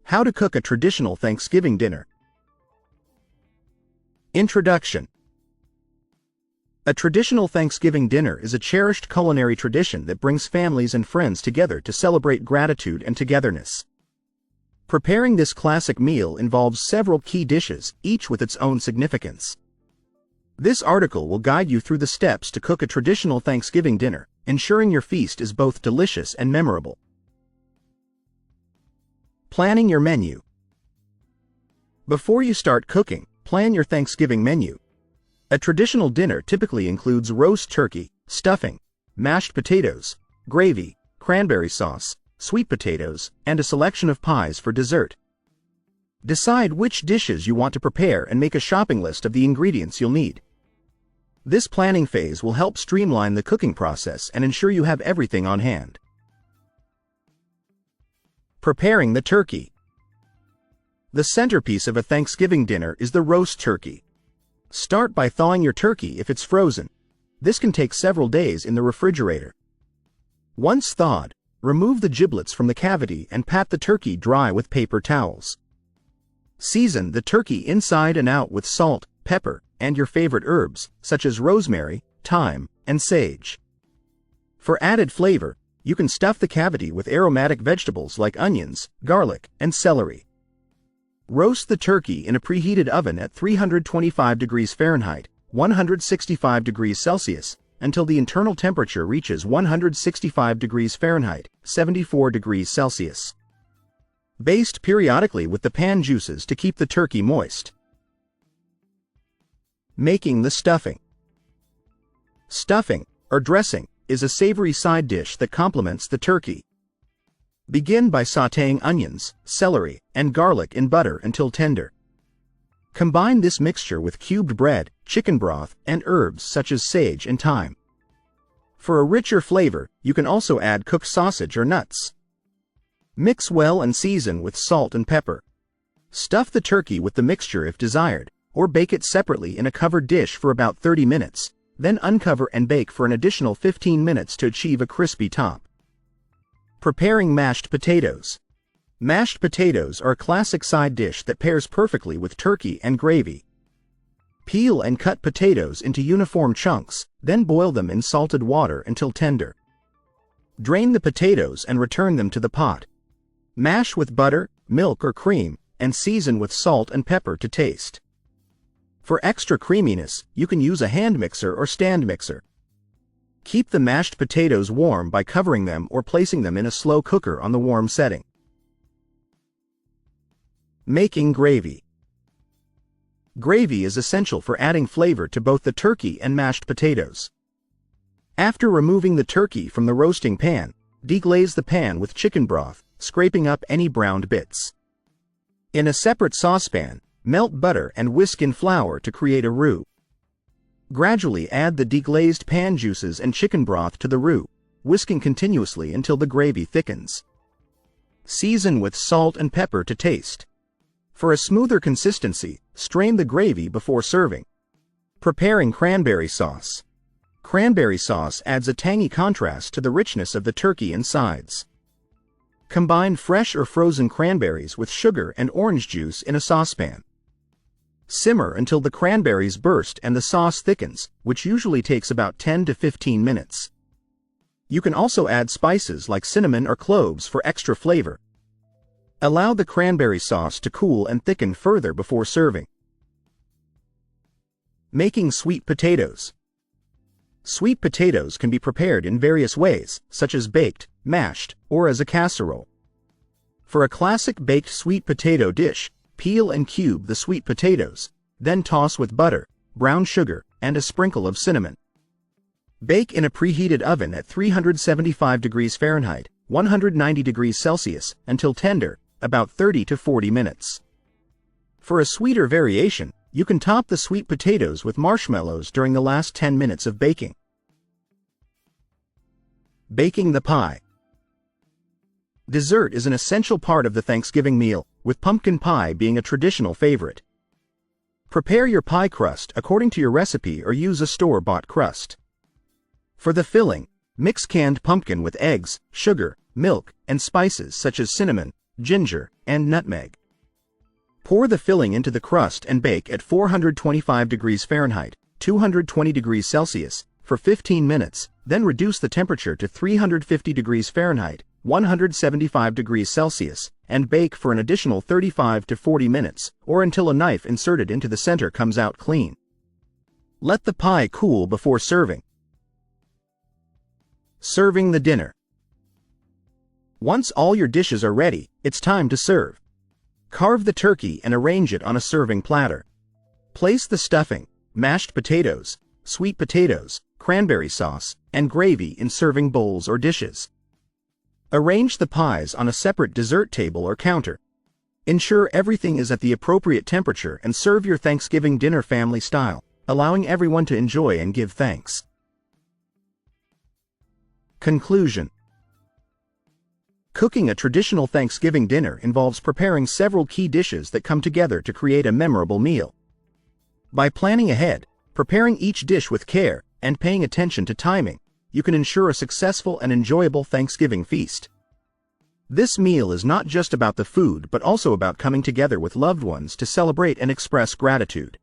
How to cook a traditional Thanksgiving dinner. Introduction. A traditional Thanksgiving dinner is a cherished culinary tradition that brings families and friends together to celebrate gratitude and togetherness. Preparing this classic meal involves several key dishes, each with its own significance. This article will guide you through the steps to cook a traditional Thanksgiving dinner, ensuring your feast is both delicious and memorable. Planning your menu. Before you start cooking, plan your Thanksgiving menu. A traditional dinner typically includes roast turkey, stuffing, mashed potatoes, gravy, cranberry sauce, sweet potatoes, and a selection of pies for dessert. Decide which dishes you want to prepare and make a shopping list of the ingredients you'll need. This planning phase will help streamline the cooking process and ensure you have everything on hand. Preparing the turkey. The centerpiece of a Thanksgiving dinner is the roast turkey. Start by thawing your turkey if it's frozen. This can take several days in the refrigerator. Once thawed, remove the giblets from the cavity and pat the turkey dry with paper towels. Season the turkey inside and out with salt, pepper, and your favorite herbs, such as rosemary, thyme, and sage. For added flavor, you can stuff the cavity with aromatic vegetables like onions, garlic, and celery. Roast the turkey in a preheated oven at 325 degrees Fahrenheit, 165 degrees Celsius, until the internal temperature reaches 165 degrees Fahrenheit, 74 degrees Celsius. Baste periodically with the pan juices to keep the turkey moist. Making the stuffing. Stuffing, or dressing, is a savory side dish that complements the turkey. Begin by sautéing onions, celery, and garlic in butter until tender. Combine this mixture with cubed bread, chicken broth, and herbs such as sage and thyme. For a richer flavor, you can also add cooked sausage or nuts. Mix well and season with salt and pepper. Stuff the turkey with the mixture if desired, or bake it separately in a covered dish for about 30 minutes, then uncover and bake for an additional 15 minutes to achieve a crispy top. Preparing mashed potatoes. Mashed potatoes are a classic side dish that pairs perfectly with turkey and gravy. Peel and cut potatoes into uniform chunks, then boil them in salted water until tender. Drain the potatoes and return them to the pot. Mash with butter, milk or cream, and season with salt and pepper to taste. For extra creaminess, you can use a hand mixer or stand mixer. Keep the mashed potatoes warm by covering them or placing them in a slow cooker on the warm setting. Making gravy. Gravy is essential for adding flavor to both the turkey and mashed potatoes. After removing the turkey from the roasting pan, deglaze the pan with chicken broth, scraping up any browned bits. In a separate saucepan, melt butter and whisk in flour to create a roux. Gradually add the deglazed pan juices and chicken broth to the roux, whisking continuously until the gravy thickens. Season with salt and pepper to taste. For a smoother consistency, strain the gravy before serving. Preparing cranberry sauce. Cranberry sauce adds a tangy contrast to the richness of the turkey and sides. Combine fresh or frozen cranberries with sugar and orange juice in a saucepan. Simmer until the cranberries burst and the sauce thickens, which usually takes about 10 to 15 minutes. You can also add spices like cinnamon or cloves for extra flavor. Allow the cranberry sauce to cool and thicken further before serving. Making sweet potatoes. Sweet potatoes can be prepared in various ways, such as baked, mashed, or as a casserole. For a classic baked sweet potato dish, peel and cube the sweet potatoes, then toss with butter, brown sugar, and a sprinkle of cinnamon. Bake in a preheated oven at 375 degrees Fahrenheit, 190 degrees Celsius, until tender, about 30 to 40 minutes. For a sweeter variation, you can top the sweet potatoes with marshmallows during the last 10 minutes of baking. Baking the pie. Dessert is an essential part of the Thanksgiving meal, with pumpkin pie being a traditional favorite. Prepare your pie crust according to your recipe or use a store-bought crust. For the filling, mix canned pumpkin with eggs, sugar, milk, and spices such as cinnamon, ginger, and nutmeg. Pour the filling into the crust and bake at 425 degrees Fahrenheit, 220 degrees Celsius, for 15 minutes, then reduce the temperature to 350 degrees Fahrenheit, 175 degrees Celsius, and bake for an additional 35 to 40 minutes, or until a knife inserted into the center comes out clean. Let the pie cool before serving. Serving the dinner. Once all your dishes are ready, it's time to serve. Carve the turkey and arrange it on a serving platter. Place the stuffing, mashed potatoes, sweet potatoes, cranberry sauce, and gravy in serving bowls or dishes. Arrange the pies on a separate dessert table or counter. Ensure everything is at the appropriate temperature and serve your Thanksgiving dinner family style, allowing everyone to enjoy and give thanks. Conclusion. Cooking a traditional Thanksgiving dinner involves preparing several key dishes that come together to create a memorable meal. By planning ahead, preparing each dish with care, and paying attention to timing, you can ensure a successful and enjoyable Thanksgiving feast. This meal is not just about the food but also about coming together with loved ones to celebrate and express gratitude.